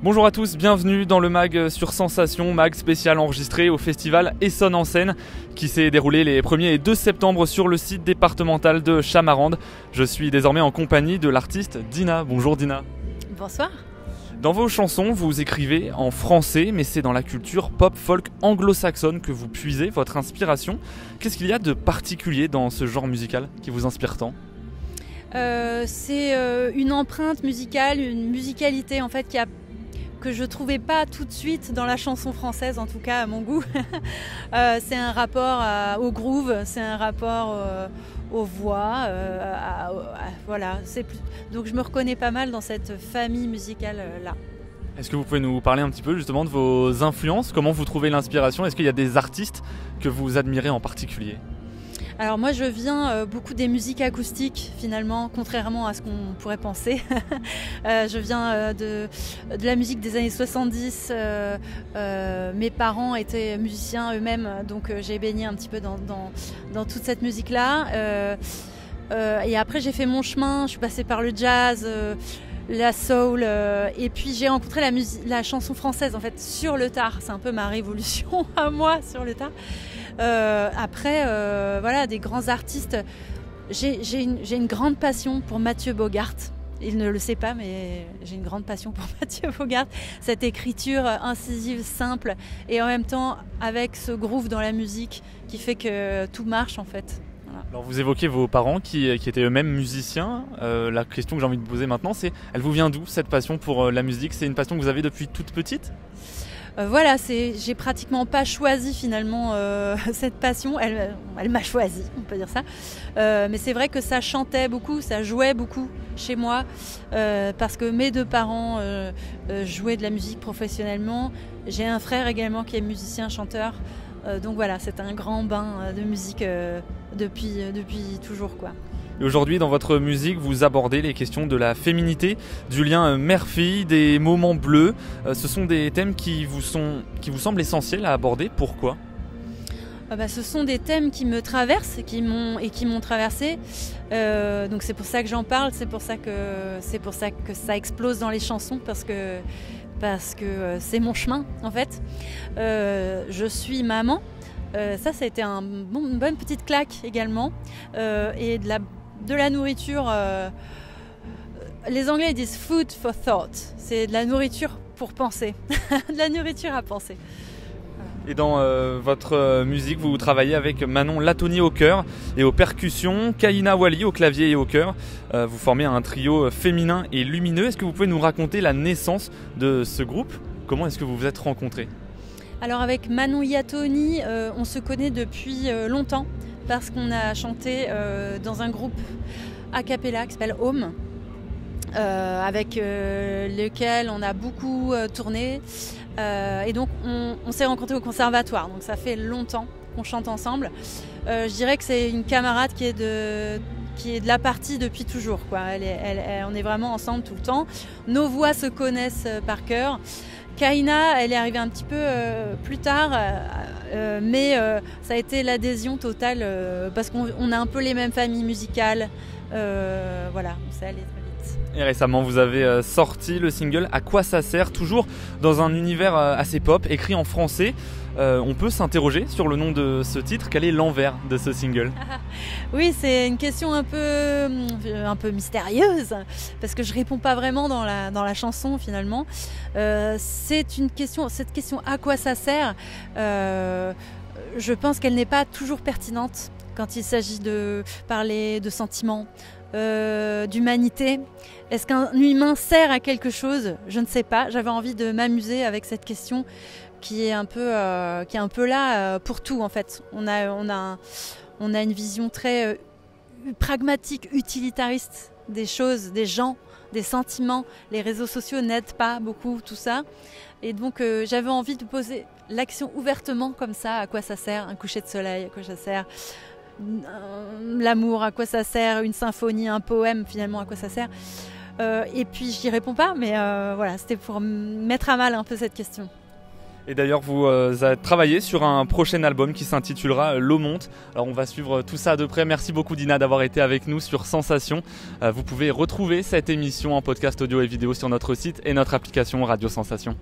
Bonjour à tous, bienvenue dans le MAG sur Sensation, MAG spécial enregistré au festival Essonne en Seine qui s'est déroulé les 1er et 2 septembre sur le site départemental de Chamarande. Je suis désormais en compagnie de l'artiste Dina. Bonjour Dina. Bonsoir. Dans vos chansons, vous écrivez en français, mais c'est dans la culture pop-folk anglo-saxonne que vous puisez votre inspiration. Qu'est-ce qu'il y a de particulier dans ce genre musical qui vous inspire tant ? C'est une empreinte musicale, une musicalité en fait que je trouvais pas tout de suite dans la chanson française, en tout cas à mon goût. C'est un rapport au groove, c'est un rapport aux voix, voilà. Donc je me reconnais pas mal dans cette famille musicale là. Est-ce que vous pouvez nous parler un petit peu justement de vos influences ? Comment vous trouvez l'inspiration ? Est-ce qu'il y a des artistes que vous admirez en particulier ? Alors moi je viens beaucoup des musiques acoustiques finalement, contrairement à ce qu'on pourrait penser. Je viens de la musique des années 70, mes parents étaient musiciens eux-mêmes, donc j'ai baigné un petit peu dans toute cette musique-là. Et après j'ai fait mon chemin, je suis passée par le jazz, la soul, et puis j'ai rencontré la chanson française en fait sur le tard. C'est un peu ma révolution à moi sur le tard. Après, voilà, des grands artistes. J'ai une grande passion pour Mathieu Bogart. Il ne le sait pas, mais j'ai une grande passion pour Mathieu Bogart. Cette écriture incisive, simple, et en même temps avec ce groove dans la musique qui fait que tout marche en fait. Voilà. Alors vous évoquez vos parents qui étaient eux-mêmes musiciens. La question que j'ai envie de vous poser maintenant, c'est elle vous vient d'où cette passion pour la musique ? C'est une passion que vous avez depuis toute petite ? Voilà, j'ai pratiquement pas choisi finalement cette passion, elle m'a choisi, on peut dire ça. Mais c'est vrai que ça chantait beaucoup, ça jouait beaucoup chez moi, parce que mes 2 parents jouaient de la musique professionnellement. J'ai un frère également qui est musicien, chanteur. Donc voilà, c'est un grand bain de musique depuis toujours, quoi. Et aujourd'hui, dans votre musique, vous abordez les questions de la féminité, du lien mère-fille, des moments bleus. Ce sont des thèmes qui vous semblent essentiels à aborder. Pourquoi ? Ce sont des thèmes qui me traversent et qui m'ont traversé. Donc c'est pour ça que j'en parle, c'est pour ça que ça explose dans les chansons, parce que c'est mon chemin en fait. Je suis maman. Ça a été une bonne petite claque également. Et de la nourriture, les Anglais disent food for thought, c'est de la nourriture pour penser, de la nourriture à penser. Et dans votre musique, vous travaillez avec Manon Latoni au chœur et aux percussions, Kaina Wali au clavier et au chœur. Vous formez un trio féminin et lumineux. Est-ce que vous pouvez nous raconter la naissance de ce groupe ? Comment est-ce que vous vous êtes rencontrés ? Alors avec Manon Latoni, on se connaît depuis longtemps, parce qu'on a chanté dans un groupe a cappella qui s'appelle Home, avec lequel on a beaucoup tourné. Et donc on s'est rencontrés au conservatoire, donc ça fait longtemps qu'on chante ensemble. Je dirais que c'est une camarade qui est de la partie depuis toujours, quoi. On est vraiment ensemble tout le temps. Nos voix se connaissent par cœur. Kaina, elle est arrivée un petit peu plus tard, mais ça a été l'adhésion totale, parce qu'on a un peu les mêmes familles musicales. Voilà, on s'est allé très vite. Et récemment, vous avez sorti le single « À quoi ça sert ?», toujours dans un univers assez pop, écrit en français. On peut s'interroger sur le nom de ce titre. Quel est l'envers de ce single ? Oui, c'est une question un peu mystérieuse, parce que je réponds pas vraiment dans la chanson finalement. Cette question à quoi ça sert, je pense qu'elle n'est pas toujours pertinente quand il s'agit de parler de sentiments, d'humanité. Est-ce qu'un humain sert à quelque chose ? Je ne sais pas. J'avais envie de m'amuser avec cette question qui est un peu là pour tout en fait. On a une vision très pragmatique, utilitariste des choses, des gens, des sentiments. Les réseaux sociaux n'aident pas beaucoup tout ça. Et donc j'avais envie de poser l'action ouvertement comme ça. À quoi ça sert un coucher de soleil ? À quoi ça sert l'amour ? À quoi ça sert une symphonie, un poème finalement ? À quoi ça sert ? Et puis je n'y réponds pas, mais voilà, c'était pour mettre à mal un peu cette question. Et d'ailleurs, vous avez travaillé sur un prochain album qui s'intitulera L'eau monte. Alors on va suivre tout ça de près. Merci beaucoup Dina d'avoir été avec nous sur Sensation. Vous pouvez retrouver cette émission en podcast audio et vidéo sur notre site et notre application Radio Sensation.